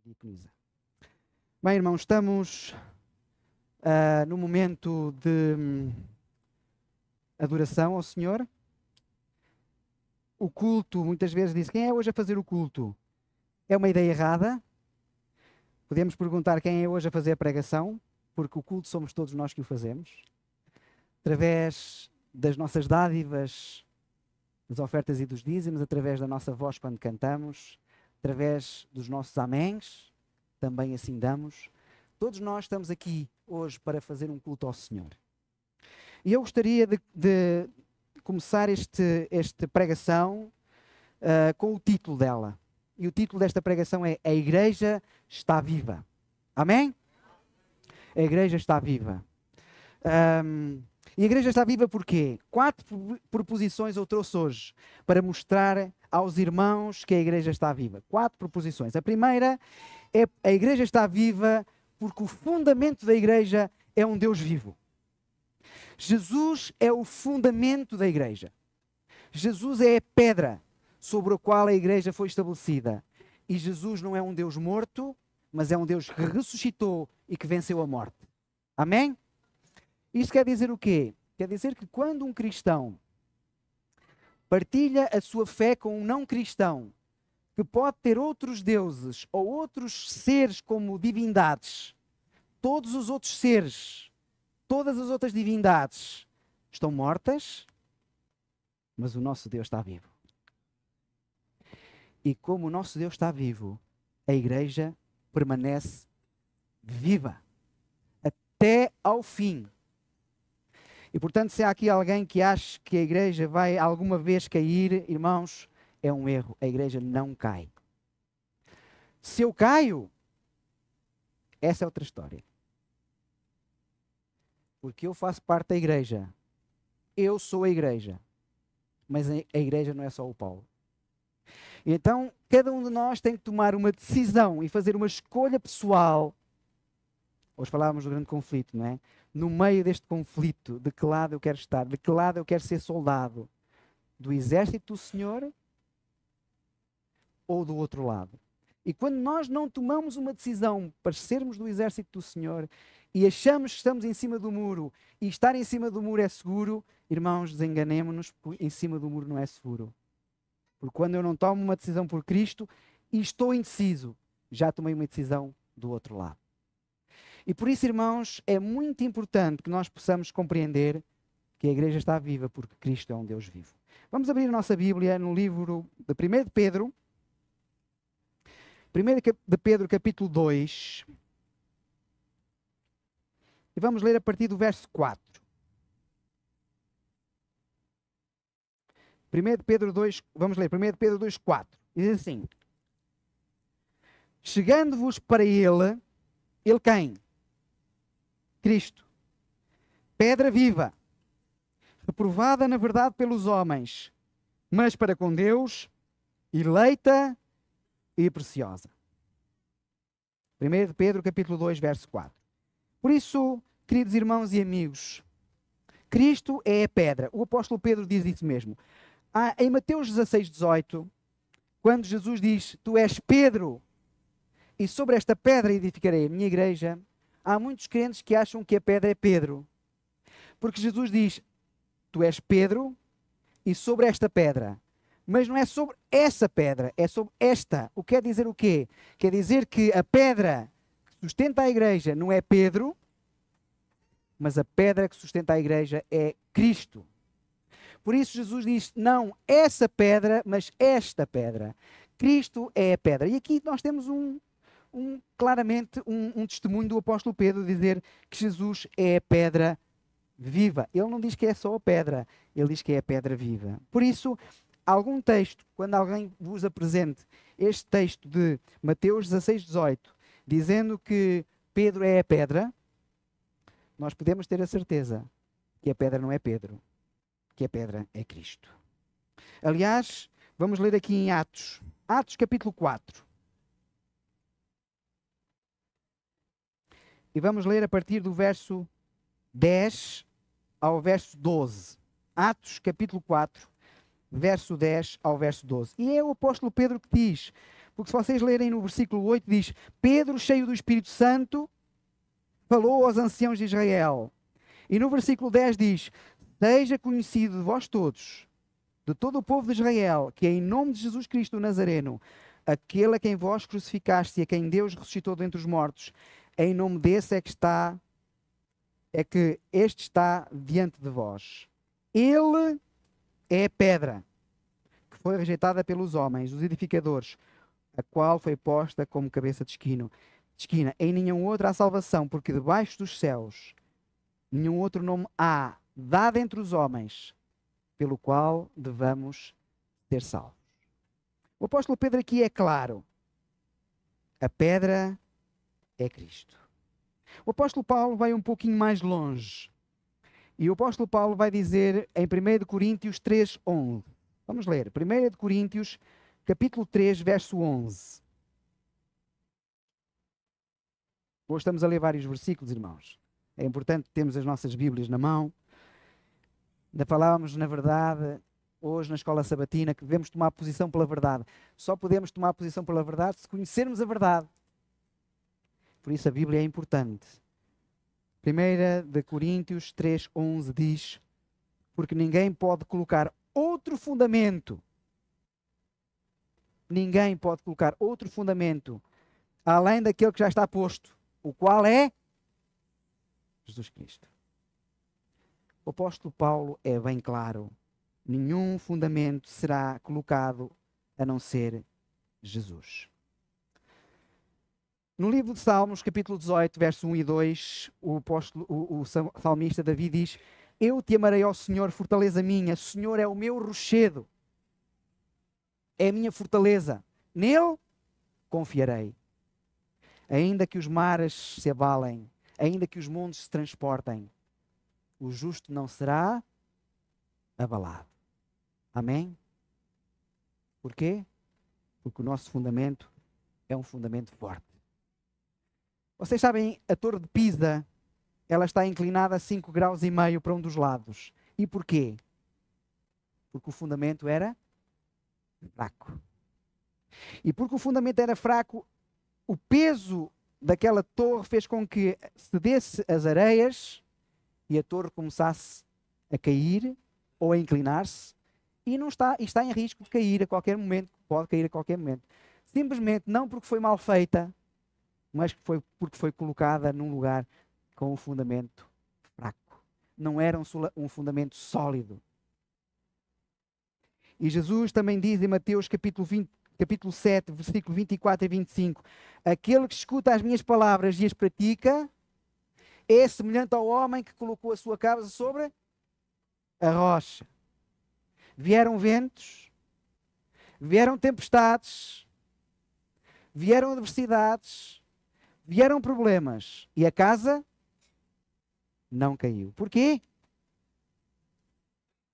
Diaconisa. Bem, irmãos, estamos no momento de adoração ao Senhor. O culto, muitas vezes diz, quem é hoje a fazer o culto? É uma ideia errada. Podemos perguntar quem é hoje a fazer a pregação, porque o culto somos todos nós que o fazemos. Através das nossas dádivas, das ofertas e dos dízimos, através da nossa voz quando cantamos, através dos nossos améns, também assim damos. Todos nós estamos aqui hoje para fazer um culto ao Senhor. E eu gostaria de começar esta pregação com o título dela. E o título desta pregação é A Igreja está Viva. Amém? A Igreja está viva. E a Igreja está viva porquê? 4 proposições eu trouxe hoje para mostrar aos irmãos que a Igreja está viva. 4 proposições. A primeira é a Igreja está viva porque o fundamento da Igreja é um Deus vivo. Jesus é o fundamento da Igreja. Jesus é a pedra sobre a qual a Igreja foi estabelecida. E Jesus não é um Deus morto, mas é um Deus que ressuscitou e que venceu a morte. Amém? Isto quer dizer o quê? Quer dizer que quando um cristão partilha a sua fé com um não cristão, que pode ter outros deuses ou outros seres como divindades, todos os outros seres, todas as outras divindades estão mortas, mas o nosso Deus está vivo. E como o nosso Deus está vivo, a Igreja permanece viva até ao fim. E portanto, se há aqui alguém que acha que a Igreja vai alguma vez cair, irmãos, é um erro. A Igreja não cai. Se eu caio, essa é outra história. Porque eu faço parte da Igreja. Eu sou a Igreja. Mas a Igreja não é só o Paulo. Então, cada um de nós tem que tomar uma decisão e fazer uma escolha pessoal. Hoje falávamos do grande conflito, não é? No meio deste conflito, de que lado eu quero estar? De que lado eu quero ser soldado? Do exército do Senhor ou do outro lado? E quando nós não tomamos uma decisão para sermos do exército do Senhor e achamos que estamos em cima do muro e estar em cima do muro é seguro, irmãos, desenganemo-nos, porque em cima do muro não é seguro. Porque quando eu não tomo uma decisão por Cristo e estou indeciso, já tomei uma decisão do outro lado. E por isso, irmãos, é muito importante que nós possamos compreender que a Igreja está viva porque Cristo é um Deus vivo. Vamos abrir a nossa Bíblia no livro de 1 de Pedro. 1 de Pedro, capítulo 2. E vamos ler a partir do verso 4. 1 de Pedro 2, vamos ler 1 de Pedro 2, 4. Diz assim: Chegando-vos para ele quem? Cristo, pedra viva, reprovada na verdade pelos homens, mas para com Deus, eleita e preciosa. 1 de Pedro, capítulo 2, verso 4. Por isso, queridos irmãos e amigos, Cristo é a pedra. O apóstolo Pedro diz isso mesmo. Em Mateus 16, 18, quando Jesus diz, tu és Pedro, e sobre esta pedra edificarei a minha igreja, há muitos crentes que acham que a pedra é Pedro. Porque Jesus diz, tu és Pedro, e sobre esta pedra. Mas não é sobre essa pedra, é sobre esta. O que quer dizer o quê? Quer dizer que a pedra que sustenta a igreja não é Pedro, mas a pedra que sustenta a igreja é Cristo. Por isso Jesus diz, não essa pedra, mas esta pedra. Cristo é a pedra. E aqui nós temos claramente um testemunho do apóstolo Pedro dizer que Jesus é a pedra viva. Ele não diz que é só a pedra, ele diz que é a pedra viva. Por isso, algum texto, quando alguém vos apresente este texto de Mateus 16, 18, dizendo que Pedro é a pedra, nós podemos ter a certeza que a pedra não é Pedro, que a pedra é Cristo. Aliás, vamos ler aqui em Atos capítulo 4. E vamos ler a partir do verso 10 ao verso 12. Atos, capítulo 4, verso 10 ao verso 12. E é o apóstolo Pedro que diz, Porque se vocês lerem no versículo 8, diz: Pedro, cheio do Espírito Santo, falou aos anciãos de Israel. E no versículo 10 diz: seja conhecido de vós todos, de todo o povo de Israel, que é em nome de Jesus Cristo o Nazareno, aquele a quem vós crucificaste e a quem Deus ressuscitou dentre os mortos, em nome desse é que este está diante de vós. Ele é a pedra que foi rejeitada pelos homens, os edificadores, a qual foi posta como cabeça de esquina. Em nenhum outro há salvação, porque debaixo dos céus nenhum outro nome há dado entre os homens pelo qual devamos ser salvos. O apóstolo Pedro aqui é claro. A pedra é Cristo. O apóstolo Paulo vai um pouquinho mais longe. E o apóstolo Paulo vai dizer em 1 Coríntios 3:11. Vamos ler. 1 Coríntios, capítulo 3, verso 11. Hoje estamos a ler vários versículos, irmãos. É importante termos as nossas Bíblias na mão. Ainda falávamos, na verdade, hoje na escola sabatina, que devemos tomar posição pela verdade. Só podemos tomar posição pela verdade se conhecermos a verdade. Por isso a Bíblia é importante. 1 Coríntios 3:11 diz: porque ninguém pode colocar outro fundamento. Ninguém pode colocar outro fundamento além daquele que já está posto, o qual é Jesus Cristo. O apóstolo Paulo é bem claro. Nenhum fundamento será colocado a não ser Jesus. No livro de Salmos, capítulo 18, verso 1 e 2, o salmista Davi diz: eu te amarei, ó Senhor, fortaleza minha. O Senhor é o meu rochedo, é a minha fortaleza. Nele confiarei. Ainda que os mares se abalem, ainda que os montes se transportem, o justo não será abalado. Amém? Porquê? Porque o nosso fundamento é um fundamento forte. Vocês sabem, a Torre de Pisa, ela está inclinada a 5,5 graus para um dos lados. E porquê? Porque o fundamento era fraco. E porque o fundamento era fraco, o peso daquela torre fez com que cedesse as areias e a torre começasse a cair ou a inclinar-se e está em risco de cair a qualquer momento, pode cair a qualquer momento. Simplesmente não porque foi mal feita, mas porque foi colocada num lugar com um fundamento fraco. Não era um fundamento sólido. E Jesus também diz em Mateus capítulo 7, versículo 24 e 25, aquele que escuta as minhas palavras e as pratica é semelhante ao homem que colocou a sua casa sobre a rocha. Vieram ventos, vieram tempestades, vieram adversidades, vieram problemas e a casa não caiu. Porquê?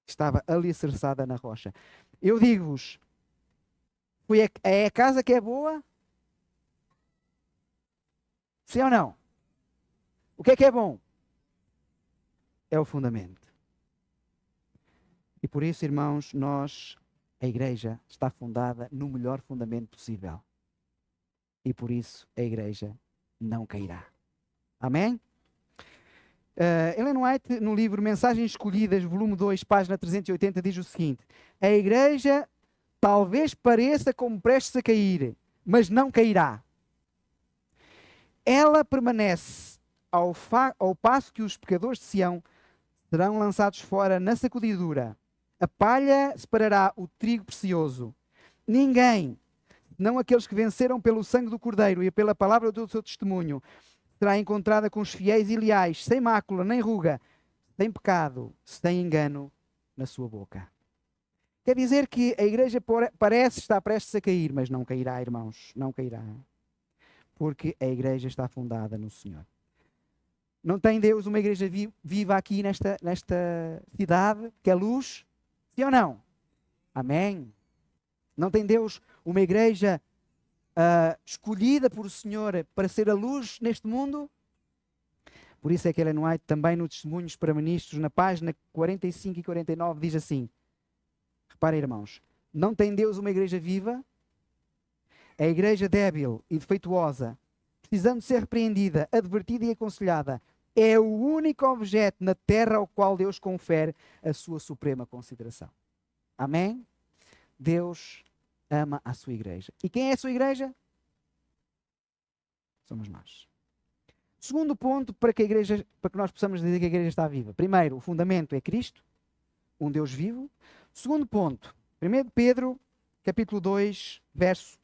Estava alicerçada na rocha. Eu digo-vos, é a casa que é boa? Sim ou não? O que é bom? É o fundamento. E por isso, irmãos, a igreja está fundada no melhor fundamento possível. E por isso a igreja não cairá. Amém? Ellen White, no livro Mensagens Escolhidas, volume 2, página 380, diz o seguinte: a igreja talvez pareça como prestes a cair, mas não cairá. Ela permanece ao passo que os pecadores de Sião serão lançados fora na sacudidura. A palha separará o trigo precioso. Ninguém, não aqueles que venceram pelo sangue do Cordeiro e pela palavra do seu testemunho, será encontrada com os fiéis e leais, sem mácula, nem ruga, sem pecado, sem engano na sua boca. Quer dizer que a igreja parece estar prestes a cair, mas não cairá, irmãos, não cairá. Porque a igreja está fundada no Senhor. Não tem Deus uma igreja viva aqui nesta cidade, que é luz? Sim ou não? Amém. Não tem Deus uma igreja escolhida por o Senhor para ser a luz neste mundo? Por isso é que Ellen White, também no Testemunhos para Ministros, na página 45 e 49, diz assim: reparem, irmãos, não tem Deus uma igreja viva? A igreja débil e defeituosa, precisando ser repreendida, advertida e aconselhada, é o único objeto na terra ao qual Deus confere a sua suprema consideração. Amém? Deus ama a sua igreja. E quem é a sua igreja? Somos nós. Segundo ponto para que nós possamos dizer que a igreja está viva. Primeiro, o fundamento é Cristo, um Deus vivo. Segundo ponto, 1 Pedro, capítulo 2, verso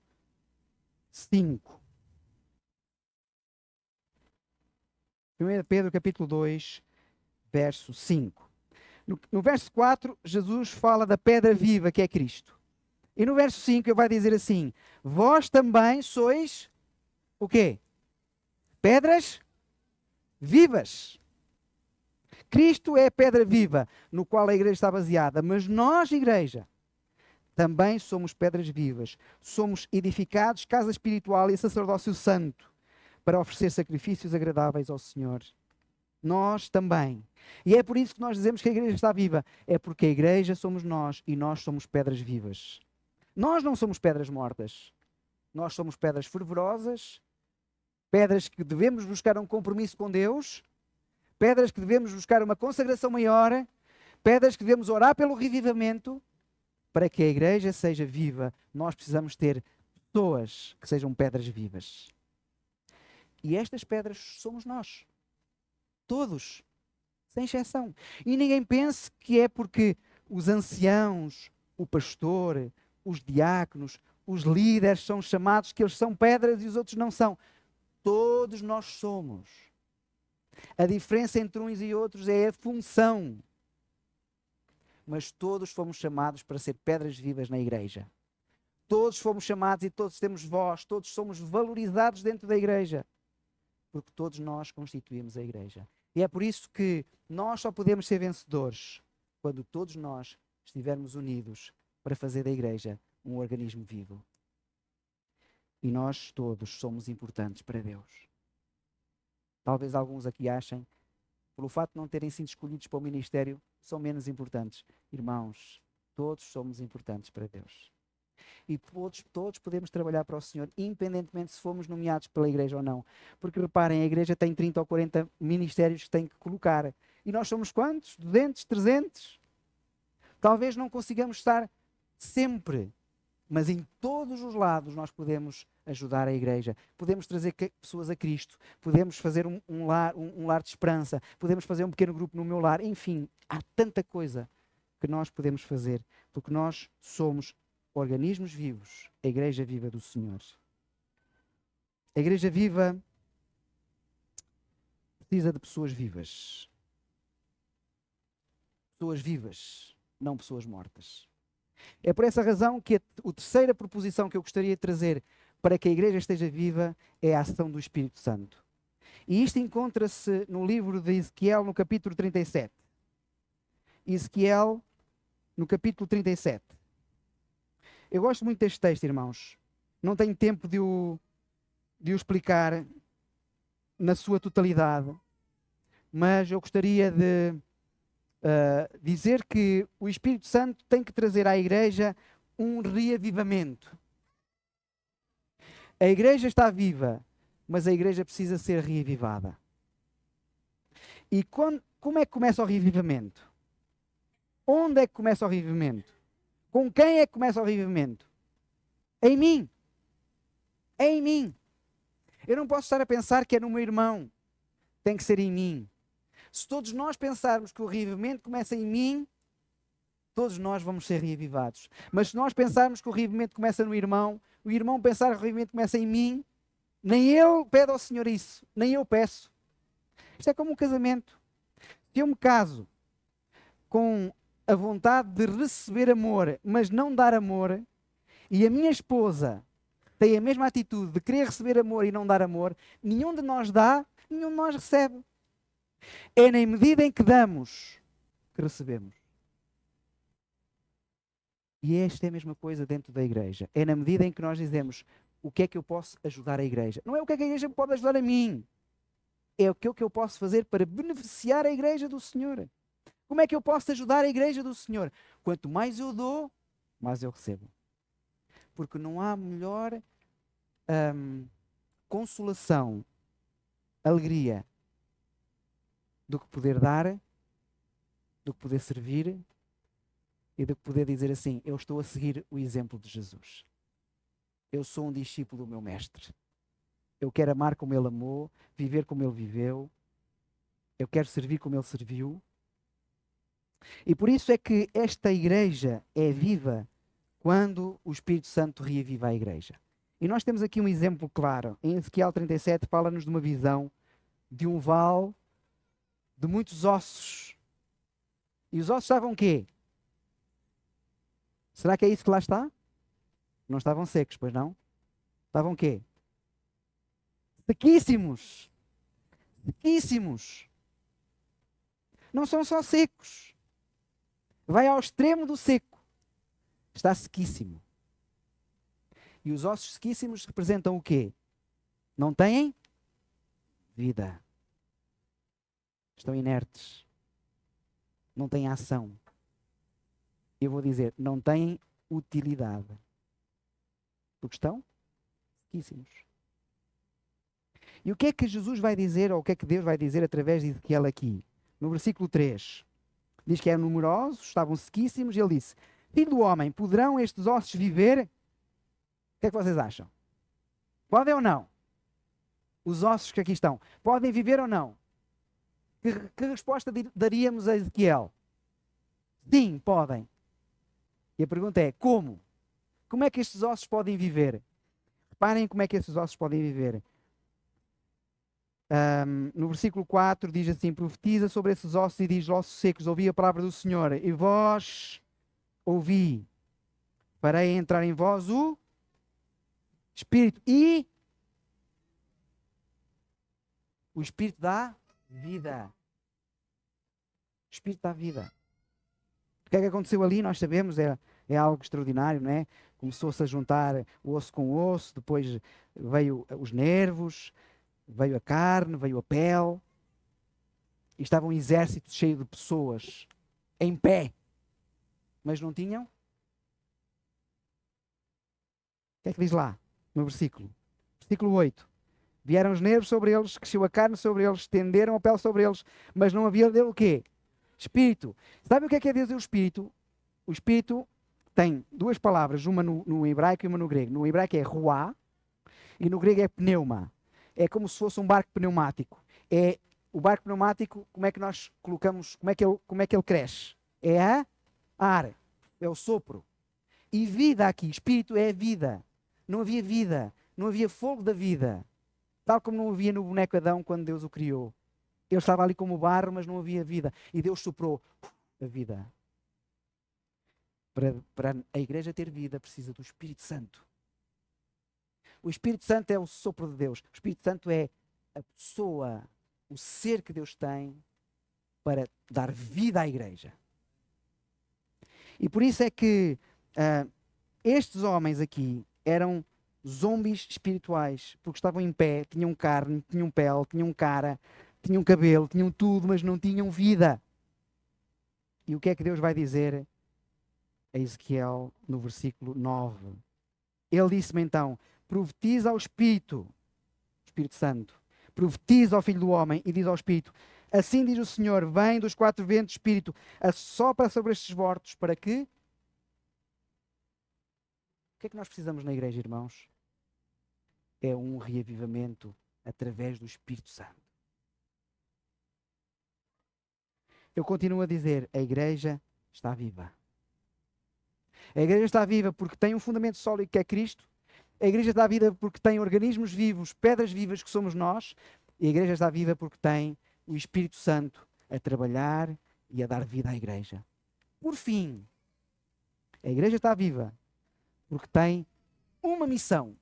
5. 1 Pedro, capítulo 2, verso 5. No verso 4, Jesus fala da pedra viva que é Cristo. E no verso 5 ele vai dizer assim: vós também sois o quê? Pedras vivas. Cristo é a pedra viva no qual a igreja está baseada, mas nós, igreja, também somos pedras vivas. Somos edificados, casa espiritual e sacerdócio santo, para oferecer sacrifícios agradáveis ao Senhor. Nós também. E é por isso que nós dizemos que a igreja está viva. É porque a igreja somos nós e nós somos pedras vivas. Nós não somos pedras mortas. Nós somos pedras fervorosas, pedras que devemos buscar um compromisso com Deus, pedras que devemos buscar uma consagração maior, pedras que devemos orar pelo revivamento. Para que a igreja seja viva, nós precisamos ter pessoas que sejam pedras vivas. E estas pedras somos nós. Todos, sem exceção. E ninguém pense que é porque os anciãos, o pastor, os diáconos, os líderes são chamados que eles são pedras e os outros não são. Todos nós somos. A diferença entre uns e outros é a função. Mas todos fomos chamados para ser pedras vivas na igreja. Todos fomos chamados e todos temos voz, todos somos valorizados dentro da igreja. Porque todos nós constituímos a igreja. E é por isso que nós só podemos ser vencedores quando todos nós estivermos unidos para fazer da igreja um organismo vivo. E nós todos somos importantes para Deus. Talvez alguns aqui achem, pelo fato de não terem sido escolhidos para o ministério, são menos importantes. Irmãos, todos somos importantes para Deus. E todos podemos trabalhar para o Senhor, independentemente se fomos nomeados pela igreja ou não. Porque reparem, a igreja tem 30 ou 40 ministérios que tem que colocar. E nós somos quantos? 200, 300? Talvez não consigamos estar sempre, mas em todos os lados nós podemos ajudar a igreja. Podemos trazer pessoas a Cristo. Podemos fazer um lar de esperança. Podemos fazer um pequeno grupo no meu lar. Enfim, há tanta coisa que nós podemos fazer. Porque nós somos organismos vivos. A igreja viva do Senhor. A igreja viva precisa de pessoas vivas. Pessoas vivas, não pessoas mortas. É por essa razão que a terceira proposição que eu gostaria de trazer para que a igreja esteja viva é a ação do Espírito Santo. E isto encontra-se no livro de Ezequiel, no capítulo 37. Ezequiel, no capítulo 37. Eu gosto muito deste texto, irmãos. Não tenho tempo de o explicar na sua totalidade, mas eu gostaria de dizer que o Espírito Santo tem que trazer à igreja um reavivamento. A igreja está viva, mas a igreja precisa ser reavivada. E como é que começa o reavivamento? Onde é que começa o reavivamento? Com quem é que começa o reavivamento? Em mim. É em mim. Eu não posso estar a pensar que é no meu irmão. Tem que ser em mim. Se todos nós pensarmos que o reavivamento começa em mim, todos nós vamos ser reavivados. Mas se nós pensarmos que o reavivamento começa no irmão, o irmão pensar que o reavivamento começa em mim, nem eu peço ao Senhor isso, nem eu peço. Isto é como um casamento. Se eu me caso com a vontade de receber amor, mas não dar amor, e a minha esposa tem a mesma atitude de querer receber amor e não dar amor, nenhum de nós dá, nenhum de nós recebe. É na medida em que damos que recebemos. E esta é a mesma coisa dentro da igreja. É na medida em que nós dizemos o que é que eu posso ajudar a igreja. Não é o que é que a igreja pode ajudar a mim. É o que eu posso fazer para beneficiar a igreja do Senhor. Como é que eu posso ajudar a igreja do Senhor? Quanto mais eu dou, mais eu recebo. Porque não há melhor consolação, alegria, do que poder dar, do que poder servir e do que poder dizer assim: eu estou a seguir o exemplo de Jesus. Eu sou um discípulo do meu mestre. Eu quero amar como ele amou, viver como ele viveu. Eu quero servir como ele serviu. E por isso é que esta igreja é viva quando o Espírito Santo reaviva a igreja. E nós temos aqui um exemplo claro. Em Ezequiel 37 fala-nos de uma visão de um vale de muitos ossos. E os ossos estavam o quê? Será que é isso que lá está? Não estavam secos, pois não? Estavam o quê? Sequíssimos. Sequíssimos. Não são só secos. Vai ao extremo do seco. Está sequíssimo. E os ossos sequíssimos representam o quê? Não têm vida. Estão inertes. Não têm ação. Eu vou dizer, não têm utilidade. Porque estão sequíssimos. E o que é que Jesus vai dizer, ou o que é que Deus vai dizer através de Ezequiel aqui? No versículo 3. Diz que eram numerosos, estavam sequíssimos, e ele disse: Filho do homem, poderão estes ossos viver? O que é que vocês acham? Podem ou não? Os ossos que aqui estão, podem viver ou não? Que resposta daríamos a Ezequiel? Sim, podem. E a pergunta é, como? Como é que estes ossos podem viver? Reparem como é que estes ossos podem viver. No versículo 4 diz assim: profetiza sobre esses ossos e diz: ossos secos, ouvi a palavra do Senhor, e vós ouvi, farei entrar em vós o Espírito, e o Espírito dá vida. O Espírito dá vida. O que é que aconteceu ali? Nós sabemos, é algo extraordinário, não é? Começou-se a juntar o osso com o osso, depois veio os nervos, veio a carne, veio a pele, e estava um exército cheio de pessoas em pé, mas não tinham. O que é que diz lá no versículo? Versículo 8. Vieram os nervos sobre eles, cresceu a carne sobre eles, estenderam a pele sobre eles, mas não havia dele o quê? Espírito. Sabe o que é Deus e o Espírito? O Espírito tem duas palavras, uma no hebraico e uma no grego. No hebraico é ruá e no grego é pneuma. É como se fosse um barco pneumático. É o barco pneumático, como é que nós colocamos, como é que ele cresce? É a ar, é o sopro. E vida aqui, espírito é vida. Não havia vida, não havia fogo da vida. Tal como não havia no boneco Adão quando Deus o criou. Ele estava ali como barro, mas não havia vida. E Deus soprou a vida. Para a igreja ter vida, precisa do Espírito Santo. O Espírito Santo é o sopro de Deus. O Espírito Santo é a pessoa, o ser que Deus tem para dar vida à igreja. E por isso é que estes homens aqui eram zombies espirituais, porque estavam em pé, tinham carne, tinham pele, tinham cara, tinham cabelo, tinham tudo, mas não tinham vida. E o que é que Deus vai dizer a Ezequiel no versículo 9? Ele disse-me então: profetiza ao Espírito Santo, profetiza ao Filho do Homem e diz ao Espírito: assim diz o Senhor, vem dos quatro ventos, Espírito, assopra sobre estes mortos, para que... O que é que nós precisamos na igreja, irmãos? É um reavivamento através do Espírito Santo. Eu continuo a dizer, a igreja está viva. A igreja está viva porque tem um fundamento sólido que é Cristo. A igreja está viva porque tem organismos vivos, pedras vivas que somos nós. E a igreja está viva porque tem o Espírito Santo a trabalhar e a dar vida à igreja. Por fim, a igreja está viva porque tem uma missão.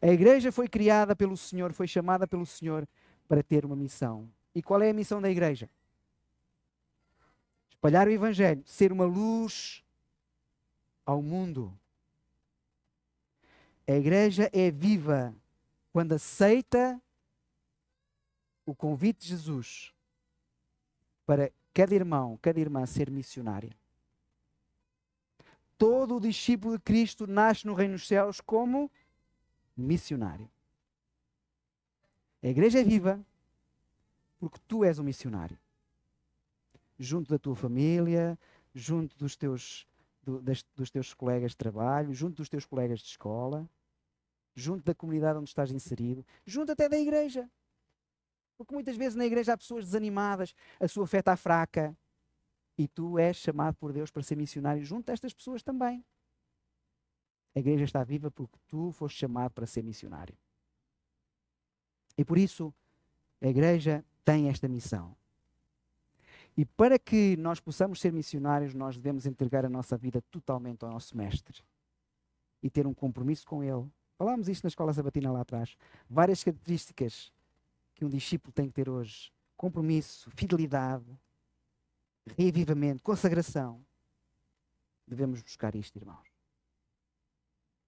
A igreja foi criada pelo Senhor, foi chamada pelo Senhor para ter uma missão. E qual é a missão da igreja? Espalhar o Evangelho, ser uma luz ao mundo. A igreja é viva quando aceita o convite de Jesus para cada irmão, cada irmã ser missionária. todo o discípulo de Cristo nasce no reino dos céus como missionário. A igreja é viva porque tu és um missionário. Junto da tua família, junto dos teus colegas de trabalho, junto dos teus colegas de escola, junto da comunidade onde estás inserido, junto até da igreja. Porque muitas vezes na igreja há pessoas desanimadas, a sua fé está fraca, e tu és chamado por Deus para ser missionário junto a estas pessoas também. A igreja está viva porque tu foste chamado para ser missionário. E por isso, a igreja tem esta missão. E para que nós possamos ser missionários, nós devemos entregar a nossa vida totalmente ao nosso Mestre. E ter um compromisso com Ele. Falámos isto na escola sabatina lá atrás. Várias características que um discípulo tem que ter hoje. Compromisso, fidelidade, reavivamento, consagração. Devemos buscar isto, irmãos.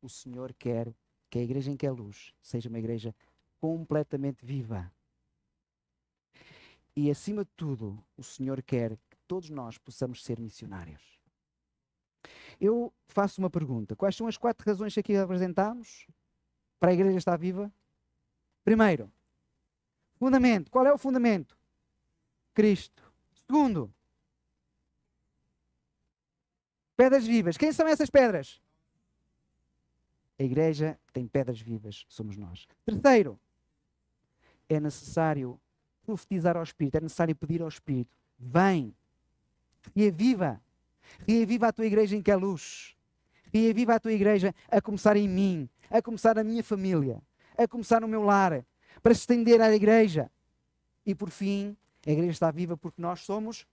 O Senhor quer que a igreja em que é luz seja uma igreja completamente viva. E acima de tudo, o Senhor quer que todos nós possamos ser missionários. Eu faço uma pergunta. Quais são as 4 razões que aqui apresentámos para a igreja estar viva? Primeiro, fundamento. Qual é o fundamento? Cristo. Segundo, pedras vivas. Quem são essas pedras? A igreja tem pedras vivas, somos nós. Terceiro, é necessário profetizar ao Espírito, é necessário pedir ao Espírito. Vem, reaviva a tua igreja em que é luz. Reaviva a tua igreja a começar em mim, a começar na minha família, a começar no meu lar, para se estender à igreja. E por fim, a igreja está viva porque nós somos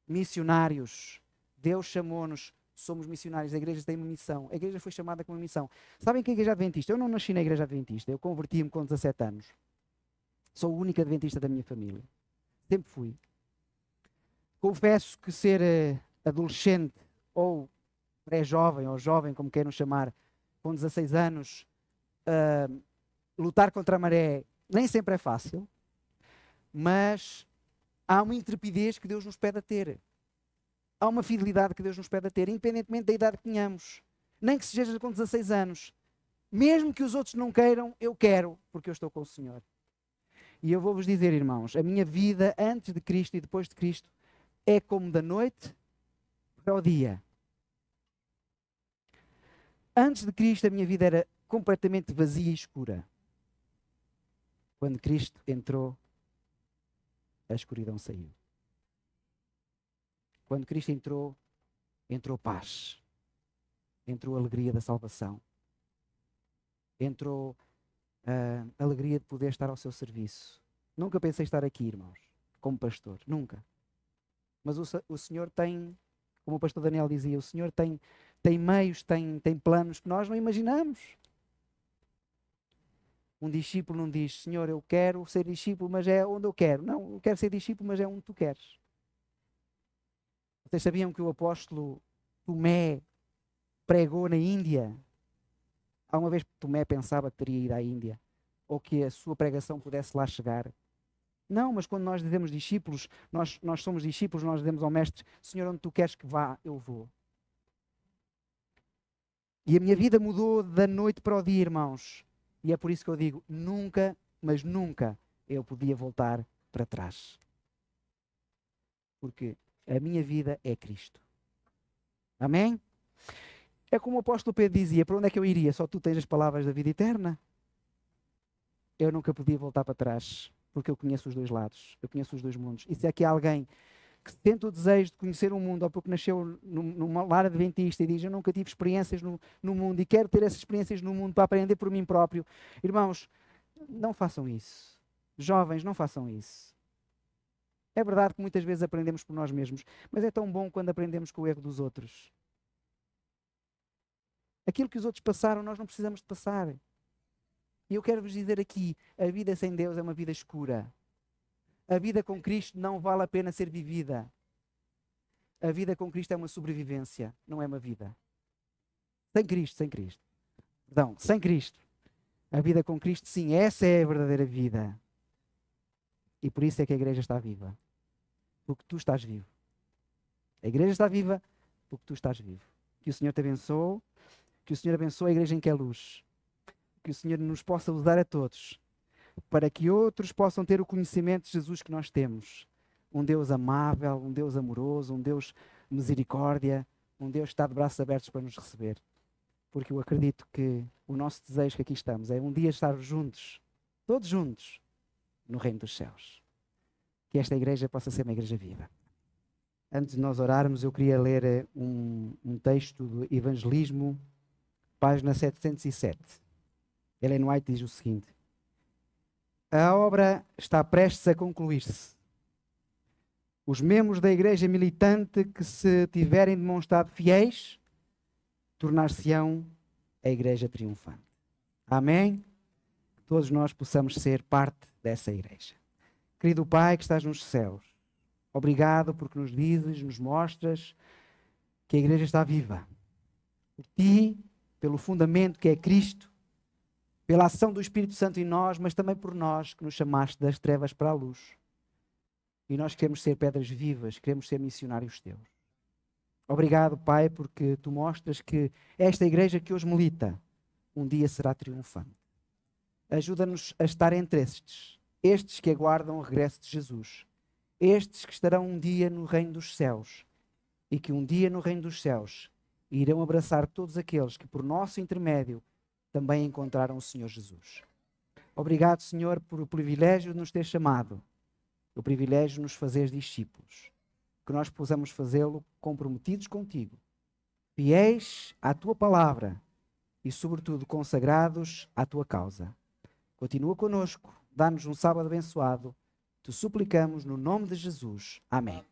missionários. Deus chamou-nos, somos missionários. A igreja tem uma missão. A igreja foi chamada com uma missão. Sabem que a igreja adventista? Eu não nasci na igreja adventista. Eu converti-me com 17 anos. Sou o único adventista da minha família. Sempre fui. Confesso que ser adolescente ou pré-jovem, ou jovem, como queiram chamar, com 16 anos, lutar contra a maré nem sempre é fácil, mas há uma intrepidez que Deus nos pede a ter. Há uma fidelidade que Deus nos pede a ter, independentemente da idade que tenhamos. Nem que seja com 16 anos. Mesmo que os outros não queiram, eu quero, porque eu estou com o Senhor. E eu vou-vos dizer, irmãos, a minha vida antes de Cristo e depois de Cristo é como da noite para o dia. Antes de Cristo a minha vida era completamente vazia e escura. Quando Cristo entrou, a escuridão saiu. Quando Cristo entrou, entrou paz. Entrou a alegria da salvação. Entrou a alegria de poder estar ao seu serviço. Nunca pensei estar aqui, irmãos, como pastor. Nunca. Mas o Senhor tem, como o pastor Daniel dizia, o Senhor tem meios, tem planos que nós não imaginamos. Um discípulo não diz, Senhor, eu quero ser discípulo, mas é onde eu quero. Não, eu quero ser discípulo, mas é onde tu queres. Vocês sabiam que o apóstolo Tomé pregou na Índia? Há uma vez que Tomé pensava que teria ido à Índia, ou que a sua pregação pudesse lá chegar. Não, mas quando nós dizemos discípulos, nós somos discípulos, nós dizemos ao Mestre, Senhor, onde tu queres que vá, eu vou. E a minha vida mudou da noite para o dia, irmãos. E é por isso que eu digo, nunca, mas nunca, eu podia voltar para trás. Porque a minha vida é Cristo. Amém? É como o apóstolo Pedro dizia, para onde é que eu iria? Só tu tens as palavras da vida eterna. Eu nunca podia voltar para trás, porque eu conheço os dois lados, eu conheço os dois mundos. E se aqui há alguém que sente o desejo de conhecer o mundo, ou porque nasceu numa lar adventista e diz, eu nunca tive experiências no mundo e quero ter essas experiências no mundo para aprender por mim próprio. Irmãos, não façam isso. Jovens, não façam isso. É verdade que muitas vezes aprendemos por nós mesmos, mas é tão bom quando aprendemos com o erro dos outros. Aquilo que os outros passaram, nós não precisamos de passar. E eu quero vos dizer aqui, a vida sem Deus é uma vida escura. A vida com Cristo não vale a pena ser vivida. A vida com Cristo é uma sobrevivência, não é uma vida. Sem Cristo. Perdão, sem Cristo. A vida com Cristo, sim, essa é a verdadeira vida. E por isso é que a igreja está viva. Porque tu estás vivo. A igreja está viva porque tu estás vivo. Que o Senhor te abençoe, que o Senhor abençoe a igreja em que é luz, que o Senhor nos possa usar a todos, para que outros possam ter o conhecimento de Jesus que nós temos. Um Deus amável, um Deus amoroso, um Deus de misericórdia, um Deus que está de braços abertos para nos receber. Porque eu acredito que o nosso desejo que aqui estamos é um dia estar juntos, todos juntos, no reino dos céus. Que esta igreja possa ser uma igreja viva. Antes de nós orarmos, eu queria ler um texto do Evangelismo, página 707. Ellen White diz o seguinte: a obra está prestes a concluir-se. Os membros da igreja militante que se tiverem demonstrado fiéis, tornar-se-ão a igreja triunfante. Amém? Que todos nós possamos ser parte dessa igreja. Querido Pai que estás nos céus, obrigado porque nos dizes, nos mostras que a igreja está viva. Por ti, pelo fundamento que é Cristo, pela ação do Espírito Santo em nós, mas também por nós que nos chamaste das trevas para a luz. E nós queremos ser pedras vivas, queremos ser missionários teus. Obrigado, Pai, porque tu mostras que esta igreja que hoje milita, um dia será triunfante. Ajuda-nos a estar entre estes que aguardam o regresso de Jesus. Estes que estarão um dia no reino dos céus e que um dia no reino dos céus irão abraçar todos aqueles que por nosso intermédio também encontraram o Senhor Jesus. Obrigado, Senhor, por o privilégio de nos ter chamado, o privilégio de nos fazer discípulos, que nós possamos fazê-lo comprometidos contigo, fiéis à tua palavra e, sobretudo, consagrados à tua causa. Continua conosco, dá-nos um sábado abençoado. Te suplicamos no nome de Jesus. Amém.